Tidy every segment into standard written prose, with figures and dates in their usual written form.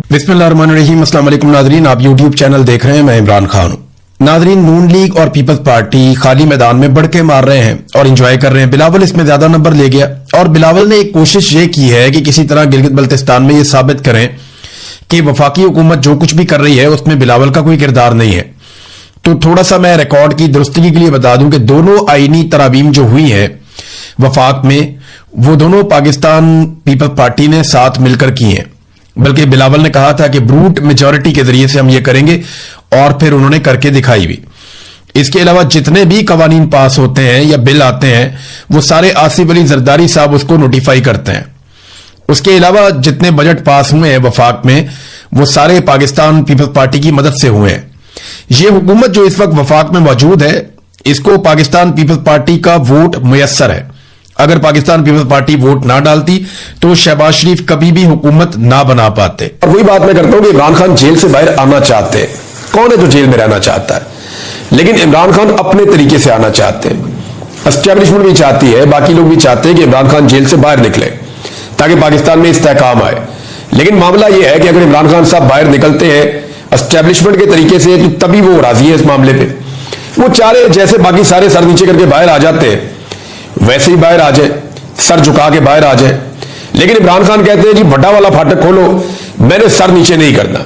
बिस्मिल्लाहिर्रहमानिर्रहीम। अस्सलाम वालेकुम नाजरीन, आप यूट्यूब चैनल देख रहे हैं, मैं इमरान खान हूं। नाजरीन, नून लीग और पीपल्स पार्टी खाली मैदान में बढ़ के मार रहे हैं और इंजॉय कर रहे हैं। बिलावल इसमें ज्यादा नंबर ले गया और बिलावल ने एक कोशिश ये की है कि किसी तरह गिलगित बल्तिस्तान में ये साबित करें कि वफाकी हुकूमत जो कुछ भी कर रही है उसमें बिलावल का कोई किरदार नहीं है। तो थोड़ा सा मैं रिकॉर्ड की दुरुस्तगी के लिए बता दूं कि दोनों आईनी तरामीम जो हुई है वफाक में, वो दोनों पाकिस्तान पीपल्स पार्टी ने साथ मिलकर की हैं। बल्कि बिलावल ने कहा था कि ब्रूट मेजॉरिटी के जरिए से हम ये करेंगे और फिर उन्होंने करके दिखाई भी। इसके अलावा जितने भी कवानीन पास होते हैं या बिल आते हैं वो सारे आसिफ अली जरदारी साहब उसको नोटिफाई करते हैं। उसके अलावा जितने बजट पास हुए हैं वफाक में वो सारे पाकिस्तान पीपल्स पार्टी की मदद से हुए हैं। ये हुकूमत जो इस वक्त वफाक में मौजूद है इसको पाकिस्तान पीपल्स पार्टी का वोट मुयस्सर है। अगर पाकिस्तान पीपल्स पार्टी वोट ना डालती तो शहबाज शरीफ कभी भी हुकूमत ना बना पाते। और वही बात मैं करता हूं कि इमरान खान जेल से बाहर आना चाहते हैं। कौन है जो जेल में रहना चाहता है? लेकिन इमरान खान अपने तरीके से आना चाहते हैं। एस्टेब्लिशमेंट भी चाहती है, बाकी लोग भी चाहते हैं कि इमरान खान जेल से बाहर निकले ताकि पाकिस्तान में इस्तेहकाम आए। लेकिन मामला यह है कि अगर इमरान खान साहब बाहर निकलते हैं एस्टेब्लिशमेंट के तरीके से तो तभी वो राजी है इस मामले पे। वो चाह रहे जैसे बाकी सारे सर नीचे करके बाहर आ जाते हैं वैसे ही बाहर आ जाए, सर झुका के बाहर आ जाए। लेकिन इमरान खान कहते हैं जी बड़ा वाला फाटक खोलो, मैंने सर नीचे नहीं करना।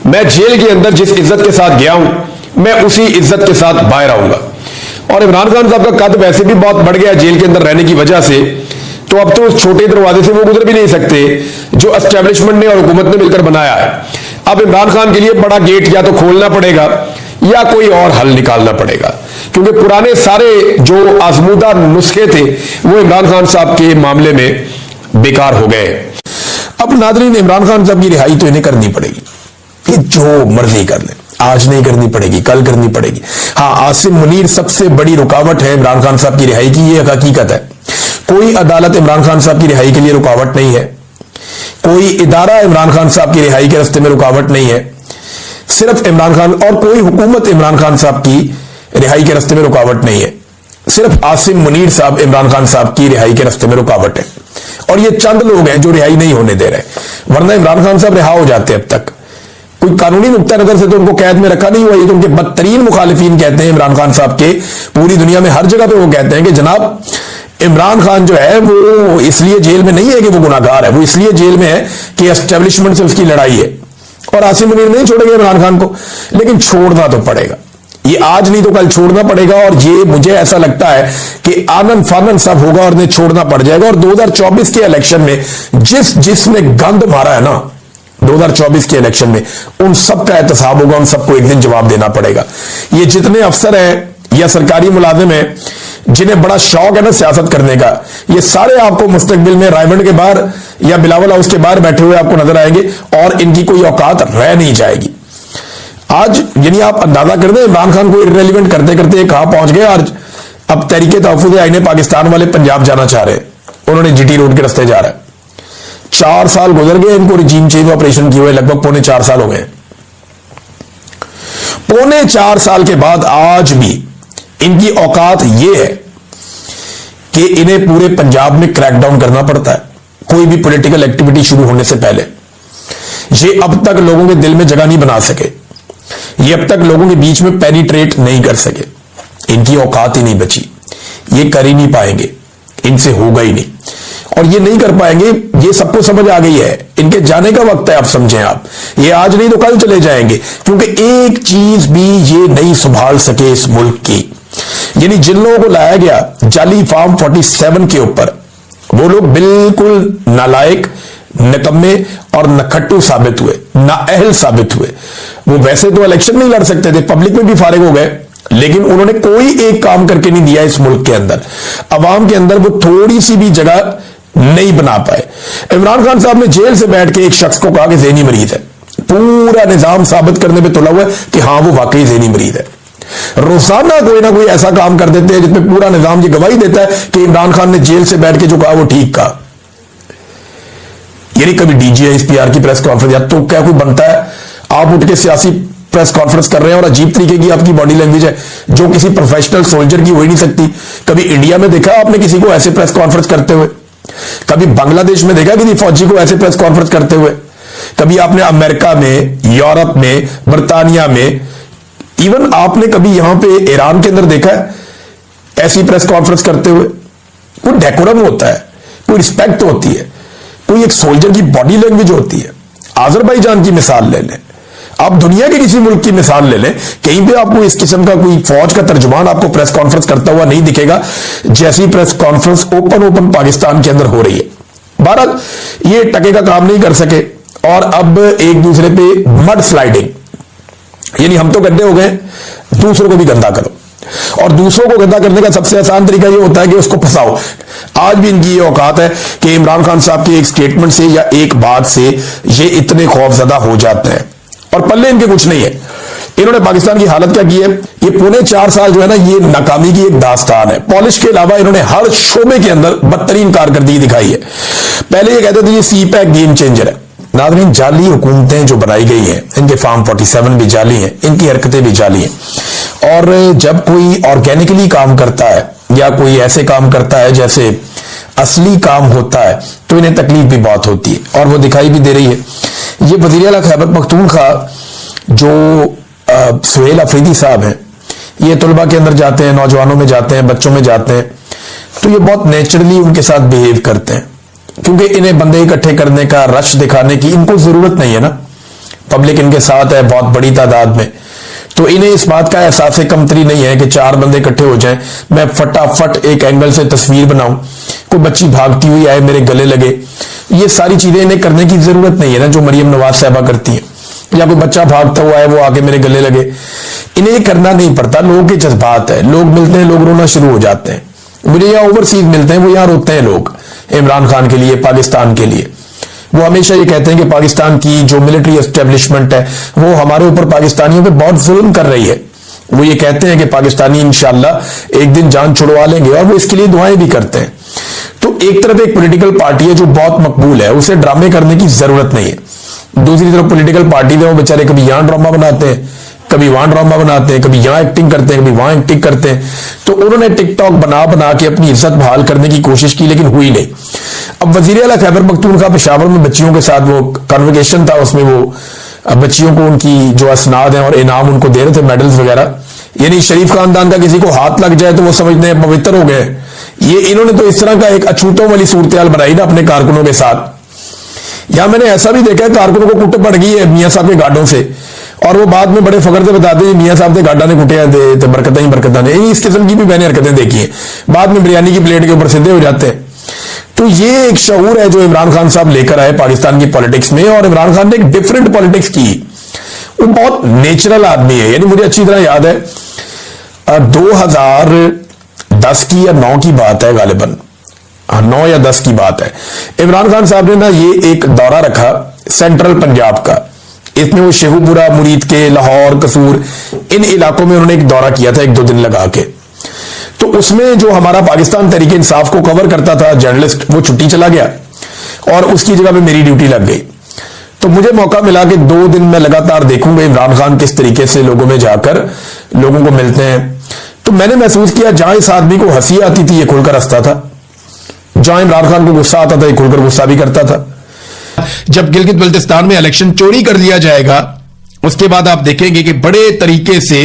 मैं जेल के अंदर जिस इज्जत के साथ गया हूं मैं उसी इज्जत के साथ बाहर आऊंगा। और इमरान खान साहब का कद वैसे भी बहुत बढ़ गया जेल के अंदर रहने की वजह से, तो अब तो उस छोटे दरवाजे से वो गुजर भी नहीं सकते जो एस्टेब्लिशमेंट ने और हुकूमत ने मिलकर बनाया है। अब इमरान खान के लिए बड़ा गेट या तो खोलना पड़ेगा या कोई और हल निकालना पड़ेगा, क्योंकि पुराने सारे जो आजमूदा नुस्खे थे वो इमरान खान साहब के मामले में बेकार हो गए। अब नाज़रीन, इमरान खान साहब की रिहाई तो इन्हें करनी पड़ेगी, कि जो मर्जी कर ले। आज नहीं करनी पड़ेगी, कल करनी पड़ेगी। हाँ, आसिम मुनीर सबसे बड़ी रुकावट है इमरान खान साहब की रिहाई की, ये हकीकत है। कोई अदालत इमरान खान साहब की रिहाई के लिए रुकावट नहीं है, कोई इदारा इमरान खान साहब की रिहाई के रास्ते में रुकावट नहीं है। सिर्फ इमरान खान और कोई हुकूमत इमरान खान साहब की रिहाई के रास्ते में रुकावट नहीं है। सिर्फ आसिम मुनीर साहब इमरान खान साहब की रिहाई के रास्ते में रुकावट है। और ये चंद लोग हैं जो रिहाई नहीं होने दे रहे, वरना इमरान खान साहब रिहा हो जाते अब तक। कोई कानूनी नुक्ता नजर से तो उनको कैद में रखा नहीं हुआ। ये तो उनके बदतरीन मुखालिफिन कहते हैं इमरान खान साहब के, पूरी दुनिया में हर जगह पे वो कहते हैं कि जनाब इमरान खान जो है वो इसलिए जेल में नहीं है कि वो गुनाहगार है, वो इसलिए जेल में है कि एस्टेब्लिशमेंट से उसकी लड़ाई है। और आसिम मुनीर नहीं छोड़ेंगे इमरान खान को, लेकिन छोड़ना तो पड़ेगा। ये आज नहीं तो कल छोड़ना पड़ेगा। और ये मुझे ऐसा लगता है कि आनन फानन सब होगा और इन्हें छोड़ना पड़ जाएगा। और 2024 के इलेक्शन में जिसने गंद मारा है ना 2024 के इलेक्शन में, उन सबका एहतसाब होगा, उन सबको एक दिन जवाब देना पड़ेगा। ये जितने अफसर हैं या सरकारी मुलाजिम हैं जिन्हें बड़ा शौक है ना सियासत करने का, ये सारे आपको मुस्तकबिल में रायबंड के बाहर या बिलावल हाउस के बाहर बैठे हुए आपको नजर आएंगे और इनकी कोई औकात रह नहीं जाएगी। आज यानी आप अंदाजा कर दें इमरान खान को इररेलेवेंट करते करते कहां पहुंच गए। आज अब तहरीके तहफ़्फ़ुज़ आईन पाकिस्तान वाले पंजाब जाना चाह रहे हैं, उन्होंने जीटी रोड के रास्ते जा रहा है। 4 साल गुजर गए इनको रिजीम चेंज ऑपरेशन किए हुए, लगभग पौने 4 साल हो गए। पौने 4 साल के बाद आज भी इनकी औकात यह है कि इन्हें पूरे पंजाब में क्रैकडाउन करना पड़ता है कोई भी पॉलिटिकल एक्टिविटी शुरू होने से पहले। ये अब तक लोगों के दिल में जगह नहीं बना सके, ये अब तक लोगों के बीच में पेनिट्रेट नहीं कर सके। इनकी औकात ही नहीं बची, ये कर ही नहीं पाएंगे, इनसे होगा ही नहीं। और ये नहीं कर पाएंगे, ये सबको समझ आ गई है। इनके जाने का वक्त है, आप समझें। आप ये आज नहीं तो कल चले जाएंगे, क्योंकि एक चीज भी ये नहीं संभाल सके इस मुल्क की। यानी जिन लोगों को लाया गया जाली फॉर्म 47 के ऊपर, वो लोग बिल्कुल नालायक, निकम्मे और नखट्टू साबित हुए, नाअहल साबित हुए। वो वैसे तो इलेक्शन नहीं लड़ सकते थे, पब्लिक में भी फारिग हो गए, लेकिन उन्होंने कोई एक काम करके नहीं दिया इस मुल्क के अंदर। अवाम के अंदर वो थोड़ी सी भी जगह नहीं बना पाए। इमरान खान साहब ने जेल से बैठ के एक शख्स को कहा कि ज़हनी मरीज है, पूरा निजाम साबित करने पे तुला हुआ है कि हां वो वाकई ज़हनी मरीज है। रोजाना कोई ना कोई ऐसा काम कर देते हैं जिसमें पूरा निजाम ये गवाही देता है कि इमरान खान ने जेल से बैठ के जो कहा वो ठीक कहा। यानी कभी डीजीआईएसपीआर की प्रेस कॉन्फ्रेंस, या तो क्या कोई बनता है आप उठ के सियासी प्रेस कॉन्फ्रेंस कर रहे हैं और अजीब तरीके की आपकी बॉडी लैंग्वेज है जो किसी प्रोफेशनल सोल्जर की हो ही नहीं सकती। कभी इंडिया में देखा आपने किसी को ऐसे प्रेस कॉन्फ्रेंस करते हुए? कभी बांग्लादेश में देखा किसी फौजी को ऐसे प्रेस कॉन्फ्रेंस करते हुए? कभी आपने अमेरिका में, यूरोप में, बर्तानिया में, इवन आपने कभी यहां पे ईरान के अंदर देखा है ऐसी प्रेस कॉन्फ्रेंस करते हुए? कोई डेकोरम होता है, कोई रिस्पेक्ट होती है, कोई एक सोल्जर की बॉडी लैंग्वेज होती है। आजरबाईजान की मिसाल ले लें, आप दुनिया के किसी मुल्क की मिसाल ले लें, कहीं पे आपको इस किस्म का कोई फौज का तर्जुमान आपको प्रेस कॉन्फ्रेंस करता हुआ नहीं दिखेगा जैसी प्रेस कॉन्फ्रेंस ओपन पाकिस्तान के अंदर हो रही है। बहरहाल ये टके का काम नहीं कर सके और अब एक दूसरे पे मड स्लाइडिंग, यानी हम तो गंदे हो गए, दूसरों को भी गंदा करो। और दूसरों को गंदा करने का सबसे आसान तरीका यह होता है कि उसको फंसाओ। आज भी इनकी ये औकात है कि इमरान खान साहब के एक स्टेटमेंट से या एक बात से ये इतने खौफजदा हो जाते हैं और पल्ले इनके कुछ नहीं है। इन्होंने पाकिस्तान की हालत क्या की है? ये पौने 4 साल जो है ना, ये नाकामी की एक दास्तान है। पॉलिश के अलावा इन्होंने हर शोबे के अंदर बदतरीन कारकर्दगी दिखाई है। पहले ये कहते थे ये सी पैक गेम चेंजर है। नाज़रीन, जाली हुकूमतें जो बनाई गई हैं, इनके फार्म 47 भी जाली हैं, इनकी हरकतें भी जाली हैं। और जब कोई ऑर्गेनिकली काम करता है या कोई ऐसे काम करता है जैसे असली काम होता है तो इन्हें तकलीफ भी बहुत होती है और वो दिखाई भी दे रही है। ये वज़ीर आला खैबर पख्तूनख्वा जो सुहेल अफरीदी साहब हैं, ये तलबा के अंदर जाते हैं, नौजवानों में जाते हैं, बच्चों में जाते हैं, तो ये बहुत नेचुरली उनके साथ बिहेव करते हैं क्योंकि इन्हें बंदे इकट्ठे करने का, रश दिखाने की इनको जरूरत नहीं है ना। पब्लिक इनके साथ है बहुत बड़ी तादाद में, तो इन्हें इस बात का एहसास कमतरी नहीं है कि 4 बंदे इकट्ठे हो जाएं, मैं फटाफट एक एंगल से तस्वीर बनाऊं, कोई बच्ची भागती हुई आए मेरे गले लगे। ये सारी चीजें इन्हें करने की जरूरत नहीं है ना, जो मरियम नवाज साहबा करती हैं, या कोई बच्चा भागता हुआ है वो आके मेरे गले लगे। इन्हें ये करना नहीं पड़ता, लोगों के जज्बात है, लोग मिलते हैं, लोग रोना शुरू हो जाते हैं। मुझे यहाँ ओवरसीज मिलते हैं, वो यहाँ रोते हैं लोग इमरान खान के लिए, पाकिस्तान के लिए। वो हमेशा ये कहते हैं कि पाकिस्तान की जो मिलिट्री एस्टेब्लिशमेंट है वो हमारे ऊपर पाकिस्तानियों पे बहुत जुल्म कर रही है। वो ये कहते हैं कि पाकिस्तानी इंशाल्लाह एक दिन जान छुड़वा लेंगे और वो इसके लिए दुआएं भी करते हैं। तो एक तरफ एक पॉलिटिकल पार्टी है जो बहुत मकबूल है, उसे ड्रामे करने की जरूरत नहीं है। दूसरी तरफ पॉलिटिकल पार्टी में वो बेचारे कभी यहां ड्रामा बनाते हैं, कभी वहां ड्रामा बनाते हैं, कभी यहां एक्टिंग करते हैं, कभी वहां एक्टिंग करते हैं। तो उन्होंने टिकटॉक बना के अपनी इज्जत बहाल करने की कोशिश की लेकिन हुई नहीं। अब वज़ीर आला खैबर पख्तूनख्वा पेशावर में बच्चियों के साथ वो कन्वर्सेशन था, उसमें वो बच्चियों को उनकी जो असनाद हैं और इनाम उनको दे रहे थे, मेडल्स वगैरह। यानी शरीफ खानदान का किसी को हाथ लग जाए तो वो समझते हैं पवित्र हो गए। ये इन्होंने तो इस तरह का एक अछूतों वाली सूरत बनाई ना अपने कारकुनों के साथ। या मैंने ऐसा भी देखा है कारकुनों को कुट पड़ गई है मियाँ साहब के गार्डों से, और वो बाद में बड़े फकर से बताते हैं मियाँ साहब के गार्डा ने कुटिया दे बरकतें ही बरकतां ने। इस किस्म की भी मैंने हरकतें देखी हैं, बाद में बिरयानी की प्लेट के ऊपर सीधे हो जाते हैं। तो ये एक शऊर है जो इमरान खान साहब लेकर आए पाकिस्तान की पॉलिटिक्स में, और इमरान खान ने एक डिफरेंट पॉलिटिक्स की। वो बहुत नेचुरल आदमी है। यानी मुझे अच्छी तरह याद है 2010 की या 9 की बात है, गालिबन 9 या 10 की बात है। इमरान खान साहब ने ना ये एक दौरा रखा सेंट्रल पंजाब का। इसमें वो शेखुपुरा, मुरीद के, लाहौर, कसूर, इन इलाकों में उन्होंने एक दौरा किया था 1-2 दिन लगा के। तो उसमें जो हमारा पाकिस्तान तहरीक इंसाफ को कवर करता था जर्नलिस्ट, वो छुट्टी चला गया और उसकी जगह पे मेरी ड्यूटी लग गई। तो मुझे मौका मिला कि 2 दिन मैं लगातार देखूंगा इमरान खान किस तरीके से लोगों में जाकर लोगों को मिलते हैं। तो मैंने महसूस किया जहां इस आदमी को हंसी आती थी ये खुलकर हंसता था, जहां इमरान खान को गुस्सा आता था ये खुलकर गुस्सा भी करता था। जब गिलगित बल्तिस्तान में इलेक्शन चोरी कर लिया जाएगा उसके बाद आप देखेंगे कि बड़े तरीके से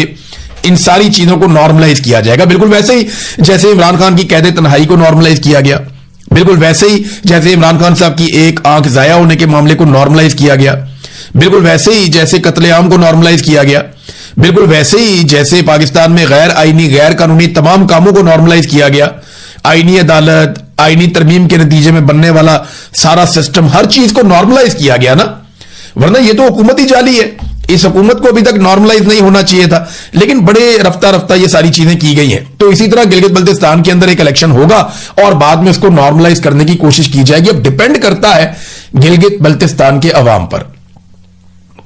इन सारी चीजों को नॉर्मलाइज किया जाएगा, बिल्कुल वैसे ही जैसे इमरान खान की कैद तन्हाई को नॉर्मलाइज किया गया, बिल्कुल वैसे ही जैसे इमरान खान साहब की एक आंख जाया होने के मामले को नॉर्मलाइज किया गया, बिल्कुल वैसे ही जैसे कत्लेआम को नॉर्मलाइज किया गया, बिल्कुल वैसे ही जैसे पाकिस्तान में गैर आईनी गैर कानूनी तमाम कामों को नॉर्मलाइज किया गया। आईनी अदालत, आईनी तरमीम के नतीजे में बनने वाला सारा सिस्टम, हर चीज को नॉर्मलाइज किया गया ना, वरना ये तो हुकूमत ही जाली है। इस हुकूमत को अभी तक नॉर्मलाइज नहीं होना चाहिए था, लेकिन बड़े रफ्ता रफ्ता ये सारी चीजें की गई हैं। तो इसी तरह गिलगित बल्तिस्तान के अंदर एक इलेक्शन होगा और बाद में उसको नॉर्मलाइज करने की कोशिश की जाएगी। अब डिपेंड करता है गिलगित बल्तिस्तान के अवाम पर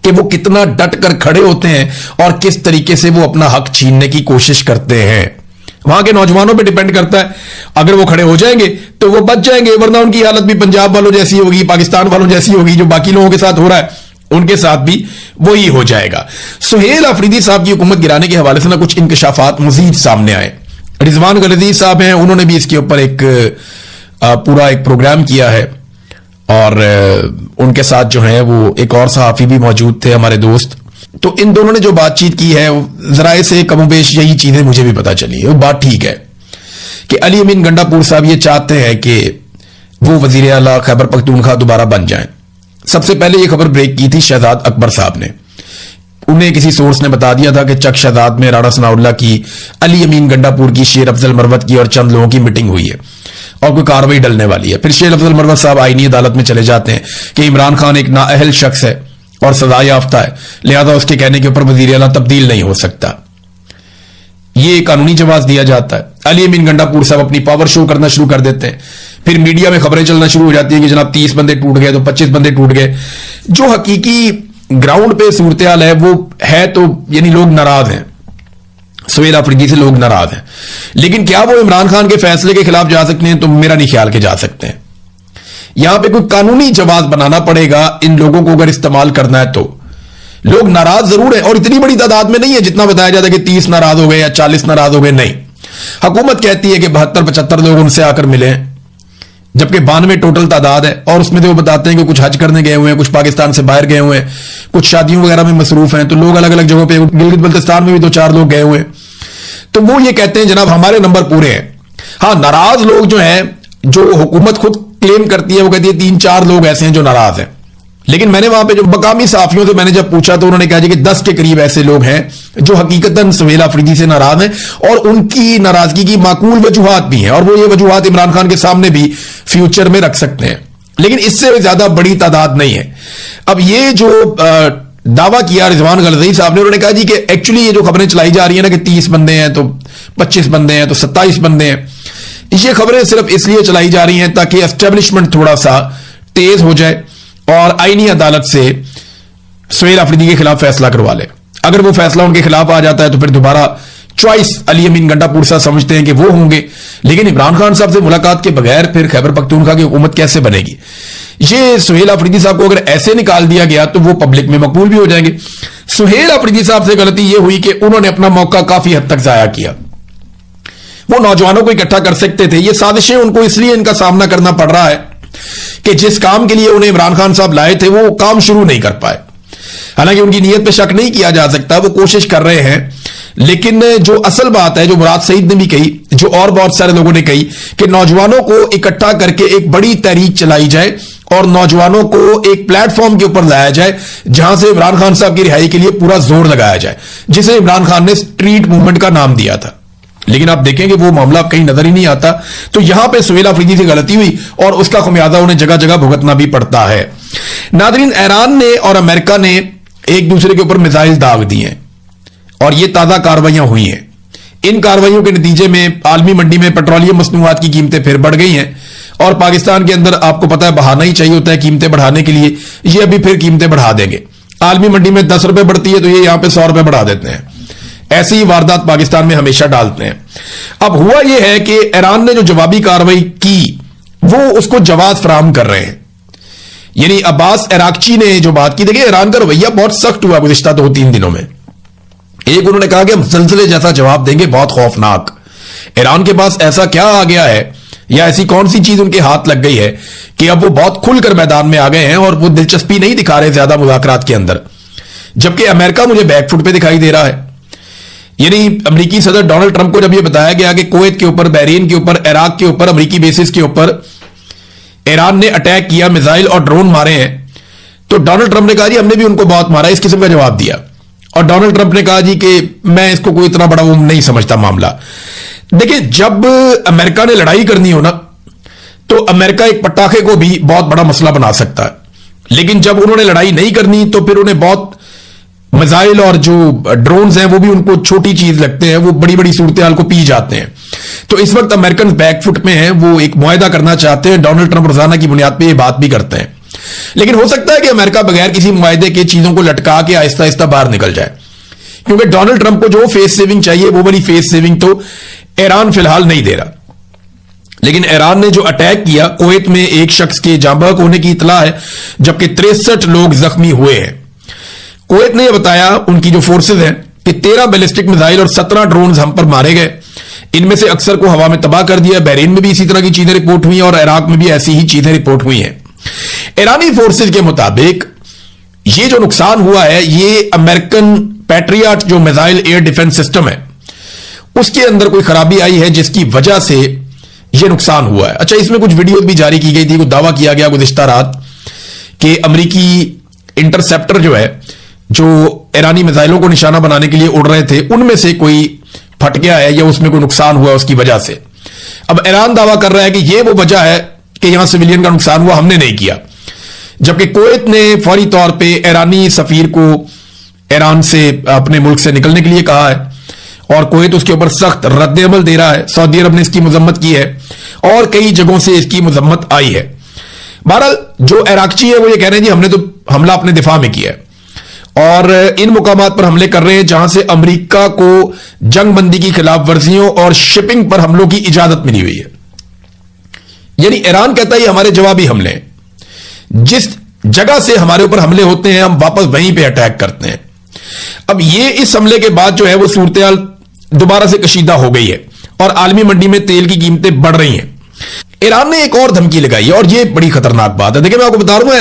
कि वो कितना डट कर खड़े होते हैं और किस तरीके से वो अपना हक छीनने की कोशिश करते हैं। वहां के नौजवानों पे डिपेंड करता है। अगर वो खड़े हो जाएंगे तो वो बच जाएंगे, वरना उनकी हालत भी पंजाब वालों जैसी होगी, पाकिस्तान वालों जैसी होगी, जो बाकी लोगों के साथ हो रहा है उनके साथ भी वही हो जाएगा। सुहेल अफरीदी साहब की हुकूमत गिराने के हवाले से ना कुछ इंकशाफात मजीद सामने आए। रिजवान गलजी साहब हैं, उन्होंने भी इसके ऊपर एक पूरा एक प्रोग्राम किया है और उनके साथ जो है वो एक और सहाफी भी मौजूद थे, हमारे दोस्त। तो इन दोनों ने जो बातचीत की है, जराए से कमोबेश यही चीजें मुझे भी पता चली। वो बात ठीक है कि अली अमीन गंडापुर साहब ये चाहते हैं कि वो वजीर आला खैबर पख्तूनख्वा दोबारा बन जाएं। सबसे पहले ये खबर ब्रेक की थी शहजाद अकबर साहब ने। उन्हें किसी सोर्स ने बता दिया था कि चक शहजाद में राणा सनाउल्लाह की, अली अमीन गंडापुर की, शेर अफजल मरवत की और चंद लोगों की मीटिंग हुई है और कोई कार्रवाई डलने वाली है। फिर शेर अफजल मरवत साहब आईनी अदालत में चले जाते हैं कि इमरान खान एक नाअहल शख्स है और सजा याफ्ता है, लिहाजा उसके कहने के ऊपर वजीर आला तब्दील नहीं हो सकता। ये कानूनी जवाब दिया जाता है। अली अमीन गंडापुर साहब अपनी पावर शो करना शुरू कर देते हैं। फिर मीडिया में खबरें चलना शुरू हो जाती है कि जनाब 30 बंदे टूट गए तो 25 बंदे टूट गए। जो हकीकी ग्राउंड पे सूरत हाल है वो है तो यानी लोग नाराज हैं, सुहेल अफरीदी से लोग नाराज हैं। लेकिन क्या वो इमरान खान के फैसले के खिलाफ जा सकते हैं? तो मेरा नहीं ख्याल के जा सकते हैं। यहां पे कोई कानूनी जवाब बनाना पड़ेगा इन लोगों को अगर इस्तेमाल करना है तो। लोग नाराज जरूर है और इतनी बड़ी तादाद में नहीं है जितना बताया जाता है कि 30 नाराज हो गए या 40 नाराज हो गए। नहीं, हुकूमत कहती है कि 72-75 लोग उनसे आकर मिले हैं, जबकि 92 टोटल तादाद है। और उसमें तो वो बताते हैं कि कुछ हज करने गए हुए हैं, कुछ पाकिस्तान से बाहर गए हुए हैं, कुछ शादियों वगैरह में मसरूफ हैं। तो लोग अलग अलग जगहों पे, गिलगित बल्तिस्तान में भी 2-4 लोग गए हुए हैं। तो वो ये कहते हैं जनाब हमारे नंबर पूरे हैं। हाँ, नाराज लोग जो हैं, जो हुकूमत खुद क्लेम करती है, वो कहती है 3-4 लोग ऐसे हैं जो नाराज हैं। लेकिन मैंने वहां पे जो मकामी साफियों से मैंने जब पूछा तो उन्होंने कहा कि 10 के करीब ऐसे लोग हैं जो हकीकतन सुहेल अफरीदी से नाराज हैं और उनकी नाराजगी की माकूल वजूहात भी हैं और वो ये वजूहात इमरान खान के सामने भी फ्यूचर में रख सकते हैं। लेकिन इससे ज्यादा बड़ी तादाद नहीं है। अब ये जो दावा किया रिजवान गलज़ई साहब ने, उन्होंने कहा जी कि एक्चुअली ये जो खबरें चलाई जा रही है ना कि 30 बंदे हैं तो 25 बंदे हैं तो 27 बंदे हैं, ये खबरें सिर्फ इसलिए चलाई जा रही हैं ताकि एस्टेब्लिशमेंट थोड़ा सा तेज हो जाए और आईनी अदालत से सुहेल अफरीदी के खिलाफ फैसला करवा ले। अगर वो फैसला उनके खिलाफ आ जाता है तो फिर दोबारा चॉइस अली अमीन गंडापुर साहब समझते हैं कि वो होंगे। लेकिन इमरान खान साहब से मुलाकात के बगैर फिर खैबर पख्तूनख्वा की हुकूमत कैसे बनेगी? ये सुहेल अफरीदी साहब को अगर ऐसे निकाल दिया गया तो वो पब्लिक में मकबूल भी हो जाएंगे। सुहेल अफरीदी साहब से गलती ये हुई कि उन्होंने अपना मौका काफी हद तक जाया किया। वो नौजवानों को इकट्ठा कर सकते थे। ये साजिशें उनको इसलिए इनका सामना करना पड़ रहा है कि जिस काम के लिए उन्हें इमरान खान साहब लाए थे वो काम शुरू नहीं कर पाए। हालांकि उनकी नीयत पे शक नहीं किया जा सकता, वो कोशिश कर रहे हैं। लेकिन जो असल बात है, जो मुराद सईद ने भी कही, जो और बहुत सारे लोगों ने कही, कि नौजवानों को इकट्ठा करके एक बड़ी तहरीक चलाई जाए और नौजवानों को एक प्लेटफॉर्म के ऊपर लाया जाए जहां से इमरान खान साहब की रिहाई के लिए पूरा जोर लगाया जाए, जिसे इमरान खान ने स्ट्रीट मूवमेंट का नाम दिया था। लेकिन आप देखेंगे वो मामला कहीं नजर ही नहीं आता। तो यहां पे सुहेल अफरीदी से गलती हुई और उसका खमियाजा उन्हें जगह जगह भुगतना भी पड़ता है। नादरीन, ईरान ने और अमेरिका ने एक दूसरे के ऊपर मिसाइल दाग दिए हैं और ये ताजा कार्रवाइयां हुई हैं। इन कार्रवाइयों के नतीजे में आलमी मंडी में पेट्रोलियम मसनूआत की कीमतें फिर बढ़ गई हैं और पाकिस्तान के अंदर आपको पता है बहाना ही चाहिए होता है कीमतें बढ़ाने के लिए। ये अभी फिर कीमतें बढ़ा देंगे। आलमी मंडी में 10 रुपए बढ़ती है तो ये यहां पे 100 रुपए बढ़ा देते हैं। ऐसी ही वारदात पाकिस्तान में हमेशा डालते हैं। अब हुआ यह है कि ईरान ने जो जवाबी कार्रवाई की वो उसको जवाब फराहम कर रहे हैं। यानी अब्बास अराक्ची ने जो बात की, देखिए ईरान का रवैया बहुत सख्त हुआ गुज़िश्ता 2-3 दिनों में। एक उन्होंने कहा कि हम ज़लज़ले जैसा जवाब देंगे, बहुत खौफनाक। ईरान के पास ऐसा क्या आ गया है या ऐसी कौन सी चीज उनके हाथ लग गई है कि अब वो बहुत खुलकर मैदान में आ गए हैं और वो दिलचस्पी नहीं दिखा रहे ज्यादा मुज़ाकरात के अंदर। जबकि अमेरिका मुझे बैकफुट पे दिखाई दे रहा है। यानी अमेरिकी सदर डोनाल्ड ट्रंप को जब यह बताया गया कि कुवैत के ऊपर, बहरीन के ऊपर, इराक के ऊपर अमेरिकी बेसिस के ऊपर ईरान ने अटैक किया, मिसाइल और ड्रोन मारे हैं, तो डोनाल्ड ट्रंप ने कहा जी हमने भी उनको बहुत मारा, इस किस्म का जवाब दिया। और डोनाल्ड ट्रंप ने कहा जी कि मैं इसको कोई इतना बड़ा वो नहीं समझता मामला। देखिए, जब अमेरिका ने लड़ाई करनी हो ना तो अमेरिका एक पटाखे को भी बहुत बड़ा मसला बना सकता है, लेकिन जब उन्होंने लड़ाई नहीं करनी तो फिर उन्हें बहुत मिसाइल और जो ड्रोन्स हैं वो भी उनको छोटी चीज लगते हैं, वो बड़ी बड़ी सूरत हाल को पी जाते हैं। तो इस वक्त अमेरिकन बैकफुट में हैं, वो एक मुआहदा करना चाहते हैं। डोनाल्ड ट्रंप रोजाना की बुनियाद पर यह बात भी करते हैं। लेकिन हो सकता है कि अमेरिका बगैर किसी मुआहदे के चीजों को लटका के आहिस्ता आहिस्ता बाहर निकल जाए, क्योंकि डोनाल्ड ट्रंप को जो फेस सेविंग चाहिए वो वाली फेस सेविंग तो ईरान फिलहाल नहीं दे रहा। लेकिन ईरान ने जो अटैक किया, कुवैत में एक शख्स के जाँ बहक होने की इतला है, जबकि 63 लोग जख्मी हुए हैं। कुवैत ने यह बताया, उनकी जो फोर्सेज हैं, कि 13 बैलिस्टिक मिसाइल और 17 ड्रोन हम पर मारे गए। इनमें से अक्सर को हवा में तबाह कर दिया। बहरीन में भी इसी तरह की चीजें रिपोर्ट हुई हैं और इराक में भी ऐसी ही चीजें रिपोर्ट हुई हैं। ईरानी फोर्सेज के मुताबिक ये जो नुकसान हुआ है ये अमेरिकन पैट्रियट जो मिसाइल एयर डिफेंस सिस्टम है उसके अंदर कोई खराबी आई है जिसकी वजह से यह नुकसान हुआ है। अच्छा, इसमें कुछ वीडियोस भी जारी की गई थी, कुछ दावा किया गया गुज़िश्ता रात कि अमेरिकी इंटरसेप्टर जो है जो ईरानी मिसाइलों को निशाना बनाने के लिए उड़ रहे थे उनमें से कोई फट गया है या उसमें कोई नुकसान हुआ उसकी वजह से। अब ईरान दावा कर रहा है कि यह वो वजह है कि यहां सिविलियन का नुकसान हुआ, हमने नहीं किया। जबकि कुवैत ने फौरी तौर पे ईरानी सफीर को ईरान से अपने मुल्क से निकलने के लिए कहा है और कुवैत उसके ऊपर सख्त रद्द-ए-अमल दे रहा है। सऊदी अरब ने इसकी मजम्मत की है और कई जगहों से इसकी मजम्मत आई है। बहरहाल जो इराकची है वो ये कह रहे हैं जी हमने तो हमला अपने दिफा में किया है और इन मुकामात पर हमले कर रहे हैं जहां से अमेरिका को जंगबंदी की खिलाफ वर्जियों और शिपिंग पर हमलों की इजाजत मिली हुई है। यानी ईरान कहता है ये हमारे जवाबी हमले हैं, जिस जगह से हमारे ऊपर हमले होते हैं हम वापस वहीं पे अटैक करते हैं। अब ये इस हमले के बाद जो है वो सूरत-ए-हाल दोबारा से कशीदा हो गई है और आलमी मंडी में तेल की कीमतें बढ़ रही हैं। ईरान ने एक और धमकी लगाई है और ये बड़ी खतरनाक बात है। देखिए मैं आपको बता रहा हूं